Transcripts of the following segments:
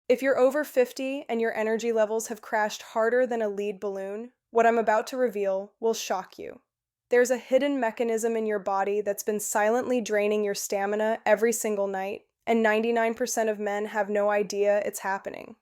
If you're over 50 and your energy levels have crashed harder than a lead balloon, what I'm about to reveal will shock you. There's a hidden mechanism in your body that's been silently draining your stamina every single night, and 99% of men have no idea it's happening.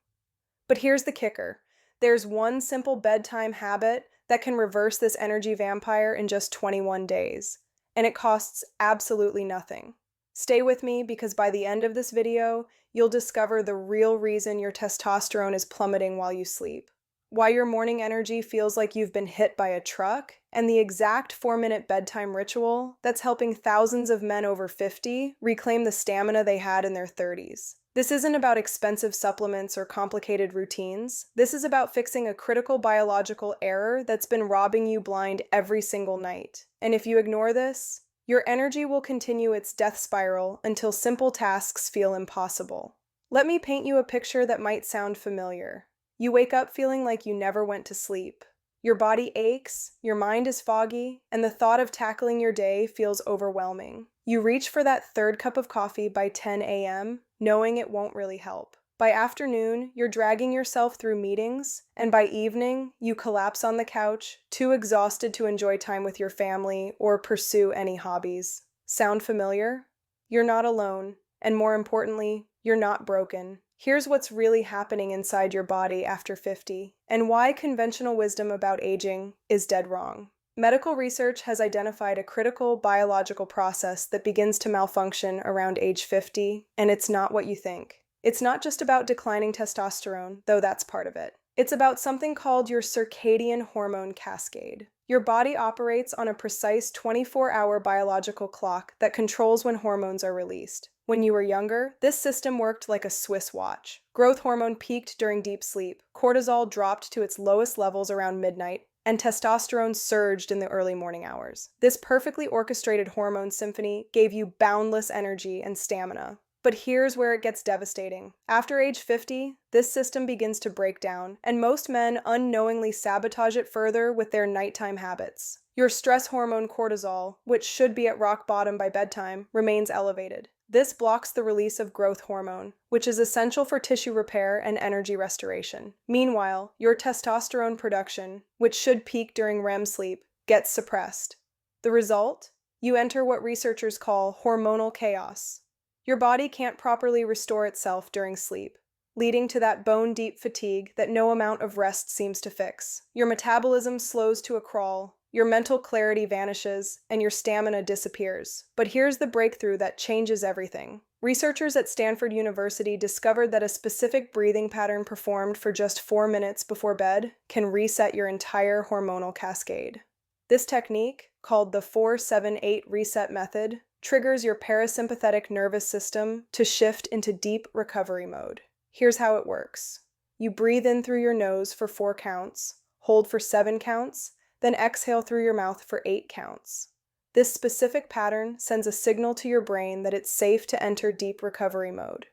But here's the kicker. There's one simple bedtime habit that can reverse this energy vampire in just 21 days, and it costs absolutely nothing. Stay with me because by the end of this video, you'll discover the real reason your testosterone is plummeting while you sleep, why your morning energy feels like you've been hit by a truck, and the exact 4-minute bedtime ritual that's helping thousands of men over 50 reclaim the stamina they had in their 30s. This isn't about expensive supplements or complicated routines. This is about fixing a critical biological error that's been robbing you blind every single night. And if you ignore this, your energy will continue its death spiral until simple tasks feel impossible. Let me paint you a picture that might sound familiar. You wake up feeling like you never went to sleep. Your body aches, your mind is foggy, and the thought of tackling your day feels overwhelming. You reach for that third cup of coffee by 10 a.m., knowing it won't really help. By afternoon, you're dragging yourself through meetings, and by evening, you collapse on the couch, too exhausted to enjoy time with your family or pursue any hobbies. Sound familiar? You're not alone, and more importantly, you're not broken. Here's what's really happening inside your body after 50, and why conventional wisdom about aging is dead wrong. Medical research has identified a critical biological process that begins to malfunction around age 50, and it's not what you think. It's not just about declining testosterone, though that's part of it. It's about something called your circadian hormone cascade. Your body operates on a precise 24-hour biological clock that controls when hormones are released. When you were younger, this system worked like a Swiss watch. Growth hormone peaked during deep sleep, cortisol dropped to its lowest levels around midnight, and testosterone surged in the early morning hours. This perfectly orchestrated hormone symphony gave you boundless energy and stamina. But here's where it gets devastating. After age 50, this system begins to break down, and most men unknowingly sabotage it further with their nighttime habits. Your stress hormone cortisol, which should be at rock bottom by bedtime, remains elevated. This blocks the release of growth hormone, which is essential for tissue repair and energy restoration. Meanwhile, your testosterone production, which should peak during REM sleep, gets suppressed. The result? You enter what researchers call hormonal chaos. Your body can't properly restore itself during sleep, leading to that bone-deep fatigue that no amount of rest seems to fix. Your metabolism slows to a crawl, your mental clarity vanishes, and your stamina disappears. But here's the breakthrough that changes everything. Researchers at Stanford University discovered that a specific breathing pattern performed for just 4 minutes before bed can reset your entire hormonal cascade. This technique, called the 4-7-8 reset method, triggers your parasympathetic nervous system to shift into deep recovery mode. Here's how it works. You breathe in through your nose for 4 counts, hold for 7 counts, then exhale through your mouth for 8 counts. This specific pattern sends a signal to your brain that it's safe to enter deep recovery mode.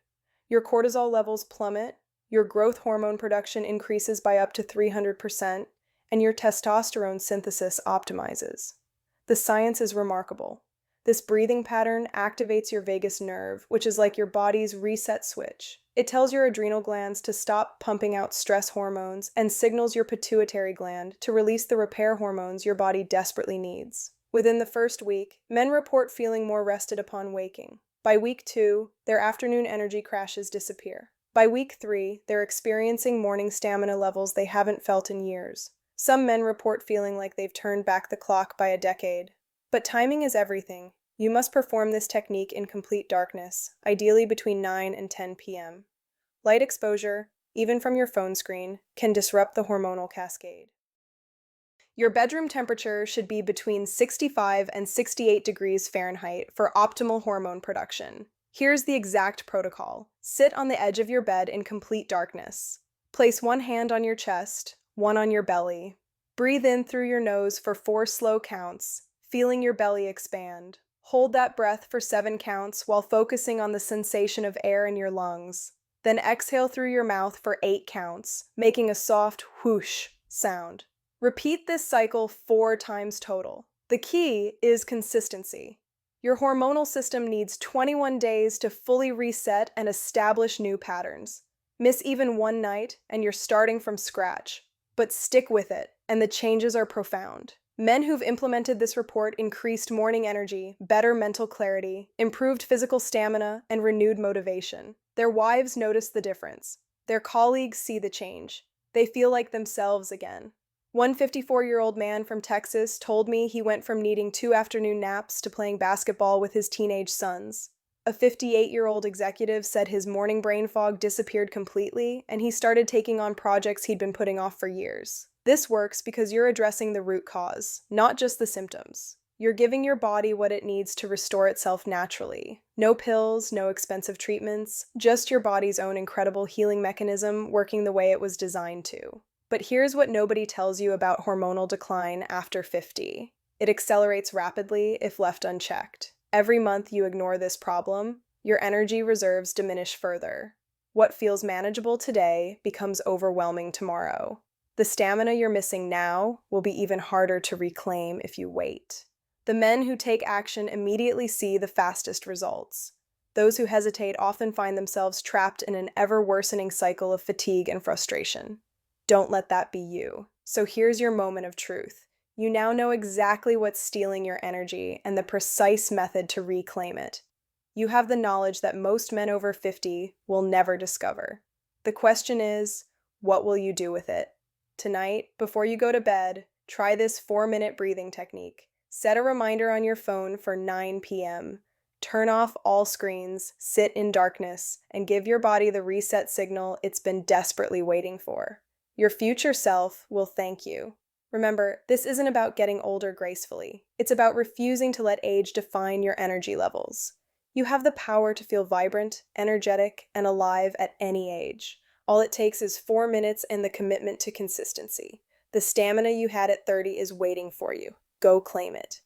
Your cortisol levels plummet, your growth hormone production increases by up to 300%, and your testosterone synthesis optimizes. The science is remarkable. This breathing pattern activates your vagus nerve, which is like your body's reset switch. It tells your adrenal glands to stop pumping out stress hormones and signals your pituitary gland to release the repair hormones your body desperately needs. Within the first week, men report feeling more rested upon waking. By week 2, their afternoon energy crashes disappear. By week 3, they're experiencing morning stamina levels they haven't felt in years. Some men report feeling like they've turned back the clock by a decade. But timing is everything. You must perform this technique in complete darkness, ideally between 9 and 10 p.m. Light exposure, even from your phone screen, can disrupt the hormonal cascade. Your bedroom temperature should be between 65 and 68 degrees Fahrenheit for optimal hormone production. Here's the exact protocol. Sit on the edge of your bed in complete darkness. Place one hand on your chest, one on your belly. Breathe in through your nose for 4 slow counts, feeling your belly expand. Hold that breath for 7 counts while focusing on the sensation of air in your lungs. Then exhale through your mouth for 8 counts, making a soft whoosh sound. Repeat this cycle 4 times total. The key is consistency. Your hormonal system needs 21 days to fully reset and establish new patterns. Miss even one night, and you're starting from scratch. But stick with it, and the changes are profound. Men who've implemented this report increased morning energy, better mental clarity, improved physical stamina, and renewed motivation. Their wives notice the difference. Their colleagues see the change. They feel like themselves again. One 54-year-old man from Texas told me he went from needing 2 afternoon naps to playing basketball with his teenage sons. A 58-year-old executive said his morning brain fog disappeared completely, and he started taking on projects he'd been putting off for years. This works because you're addressing the root cause, not just the symptoms. You're giving your body what it needs to restore itself naturally. No pills, no expensive treatments, just your body's own incredible healing mechanism working the way it was designed to. But here's what nobody tells you about hormonal decline after 50. It accelerates rapidly if left unchecked. Every month you ignore this problem, your energy reserves diminish further. What feels manageable today becomes overwhelming tomorrow. The stamina you're missing now will be even harder to reclaim if you wait. The men who take action immediately see the fastest results. Those who hesitate often find themselves trapped in an ever-worsening cycle of fatigue and frustration. Don't let that be you. So here's your moment of truth. You now know exactly what's stealing your energy and the precise method to reclaim it. You have the knowledge that most men over 50 will never discover. The question is, what will you do with it? Tonight, before you go to bed, try this 4-minute breathing technique. Set a reminder on your phone for 9 p.m. Turn off all screens, sit in darkness, and give your body the reset signal it's been desperately waiting for. Your future self will thank you. Remember, this isn't about getting older gracefully. It's about refusing to let age define your energy levels. You have the power to feel vibrant, energetic, and alive at any age. All it takes is 4 minutes and the commitment to consistency. The stamina you had at 30 is waiting for you. Go claim it.